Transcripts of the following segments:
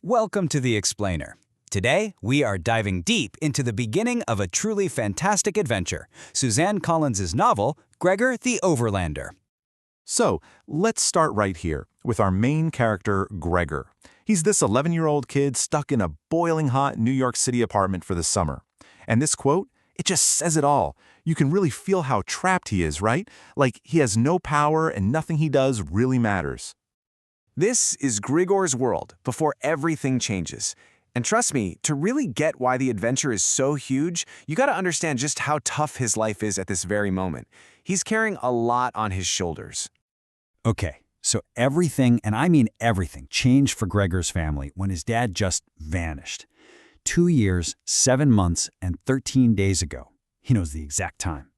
Welcome to The Explainer. Today, we are diving deep into the beginning of a truly fantastic adventure, Suzanne Collins' novel, Gregor the Overlander. So, let's start right here with our main character, Gregor. He's this 11-year-old kid stuck in a boiling hot New York City apartment for the summer. And this quote, it just says it all. You can really feel how trapped he is, right? Like he has no power and nothing he does really matters. This is Gregor's world before everything changes. And trust me, to really get why the adventure is so huge, you gotta understand just how tough his life is at this very moment. He's carrying a lot on his shoulders. Okay, so everything, and I mean everything, changed for Gregor's family when his dad just vanished. 2 years, 7 months, and 13 days ago. He knows the exact time.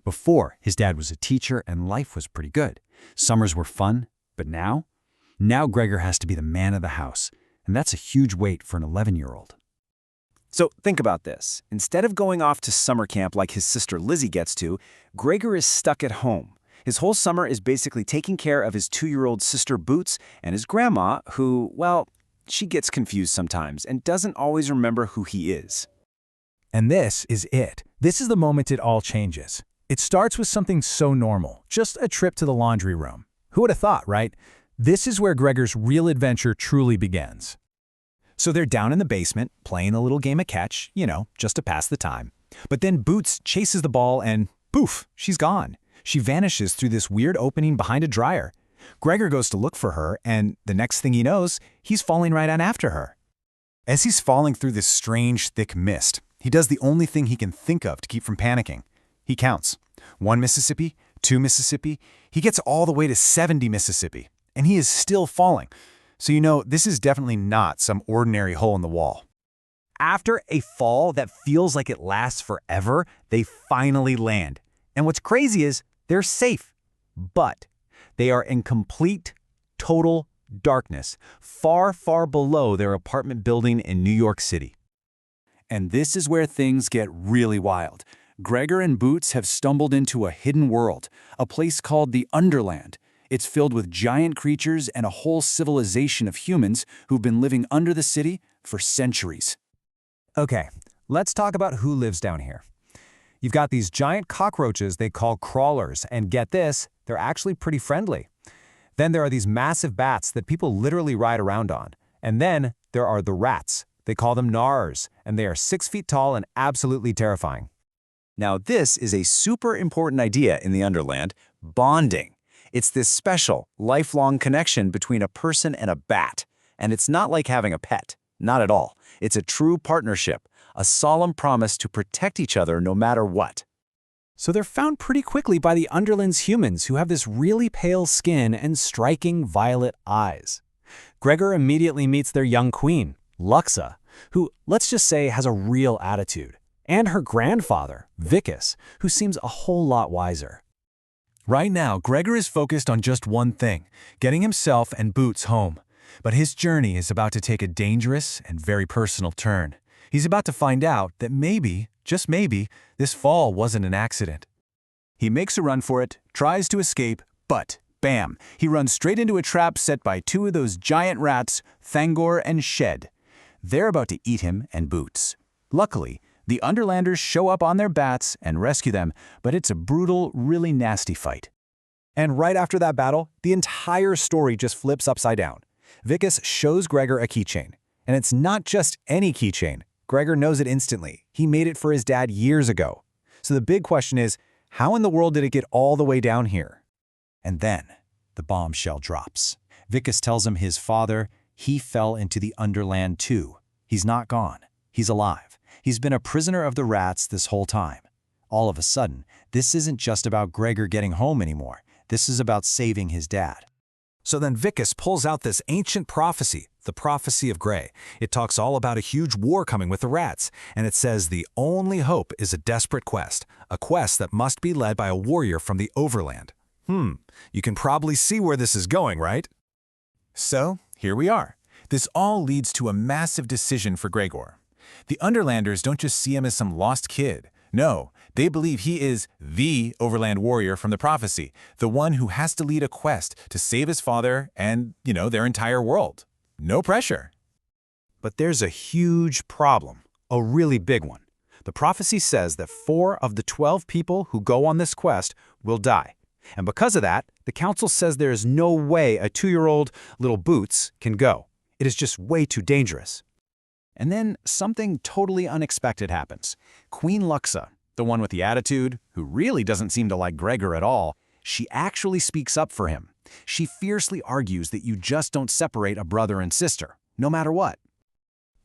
Before, his dad was a teacher and life was pretty good. Summers were fun, but now Gregor has to be the man of the house, and that's a huge weight for an 11-year-old. So think about this. Instead of going off to summer camp like his sister Lizzie gets to, Gregor is stuck at home. His whole summer is basically taking care of his 2-year-old sister Boots and his grandma who, well, she gets confused sometimes and doesn't always remember who he is. And this is it. This is the moment it all changes. It starts with something so normal, just a trip to the laundry room. Who would have thought, right? This is where Gregor's real adventure truly begins. So they're down in the basement, playing a little game of catch, just to pass the time. But then Boots chases the ball and poof, she's gone. She vanishes through this weird opening behind a dryer. Gregor goes to look for her, and the next thing he knows, he's falling right on after her. As he's falling through this strange, thick mist, he does the only thing he can think of to keep from panicking. He counts. 1 Mississippi, 2 Mississippi. He gets all the way to 70 Mississippi, and he is still falling. So this is definitely not some ordinary hole in the wall. After a fall that feels like it lasts forever, they finally land. And what's crazy is they're safe, but they are in complete, total darkness, far, far below their apartment building in New York City. And this is where things get really wild. Gregor and Boots have stumbled into a hidden world, a place called the Underland. It's filled with giant creatures and a whole civilization of humans who've been living under the city for centuries. Okay, let's talk about who lives down here. You've got these giant cockroaches they call crawlers, and get this, they're actually pretty friendly. Then there are these massive bats that people literally ride around on. And then there are the rats. They call them Gnawers, and they are 6 feet tall and absolutely terrifying. Now this is a super important idea in the Underland, bonding. It's this special, lifelong connection between a person and a bat. And it's not like having a pet. Not at all. It's a true partnership, a solemn promise to protect each other no matter what. So they're found pretty quickly by the Underland's humans who have this really pale skin and striking violet eyes. Gregor immediately meets their young queen, Luxa, who, let's just say, has a real attitude, and her grandfather, Vicus, who seems a whole lot wiser. Right now, Gregor is focused on just one thing, getting himself and Boots home. But his journey is about to take a dangerous and very personal turn. He's about to find out that maybe, just maybe, this fall wasn't an accident. He makes a run for it, tries to escape, but bam, he runs straight into a trap set by 2 of those giant rats, Thangor and Shed. They're about to eat him and Boots. Luckily, the Underlanders show up on their bats and rescue them, but it's a brutal, really nasty fight. And right after that battle, the entire story just flips upside down. Vicus shows Gregor a keychain. And it's not just any keychain. Gregor knows it instantly. He made it for his dad years ago. So the big question is, how in the world did it get all the way down here? And then the bombshell drops. Vicus tells him his father, he fell into the Underland too. He's not gone. He's alive. He's been a prisoner of the rats this whole time. All of a sudden, this isn't just about Gregor getting home anymore. This is about saving his dad. So then Vicus pulls out this ancient prophecy, the prophecy of Grey. It talks all about a huge war coming with the rats, and it says the only hope is a desperate quest, a quest that must be led by a warrior from the Overland. You can probably see where this is going, right? So, here we are. This all leads to a massive decision for Gregor. The Underlanders don't just see him as some lost kid. No, they believe he is the Overland warrior from the prophecy, the one who has to lead a quest to save his father and, their entire world. No pressure. But there's a huge problem, a really big one. The prophecy says that 4 of the 12 people who go on this quest will die. And because of that, the council says there is no way a 2-year-old little Boots can go. It is just way too dangerous. And then something totally unexpected happens. Queen Luxa, the one with the attitude, who really doesn't seem to like Gregor at all, she actually speaks up for him. She fiercely argues that you just don't separate a brother and sister, no matter what.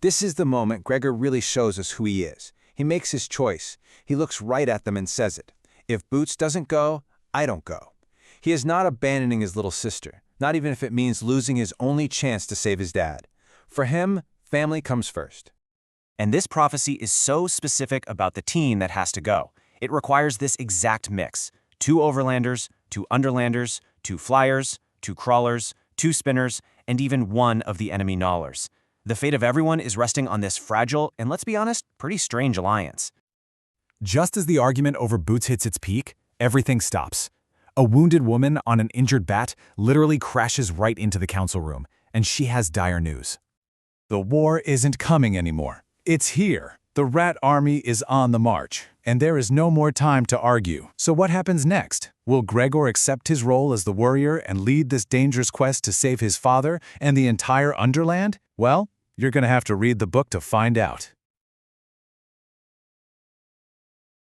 This is the moment Gregor really shows us who he is. He makes his choice. He looks right at them and says it. If Boots doesn't go, I don't go. He is not abandoning his little sister, not even if it means losing his only chance to save his dad. For him, family comes first. And this prophecy is so specific about the teen that has to go. It requires this exact mix. 2 Overlanders, 2 Underlanders, 2 Fliers, 2 Crawlers, 2 Spinners, and even 1 of the enemy Gnawers. The fate of everyone is resting on this fragile and, let's be honest, pretty strange alliance. Just as the argument over Boots hits its peak, everything stops. A wounded woman on an injured bat literally crashes right into the council room, and she has dire news. The war isn't coming anymore. It's here. The rat army is on the march, and there is no more time to argue. So what happens next? Will Gregor accept his role as the warrior and lead this dangerous quest to save his father and the entire Underland? Well, you're going to have to read the book to find out.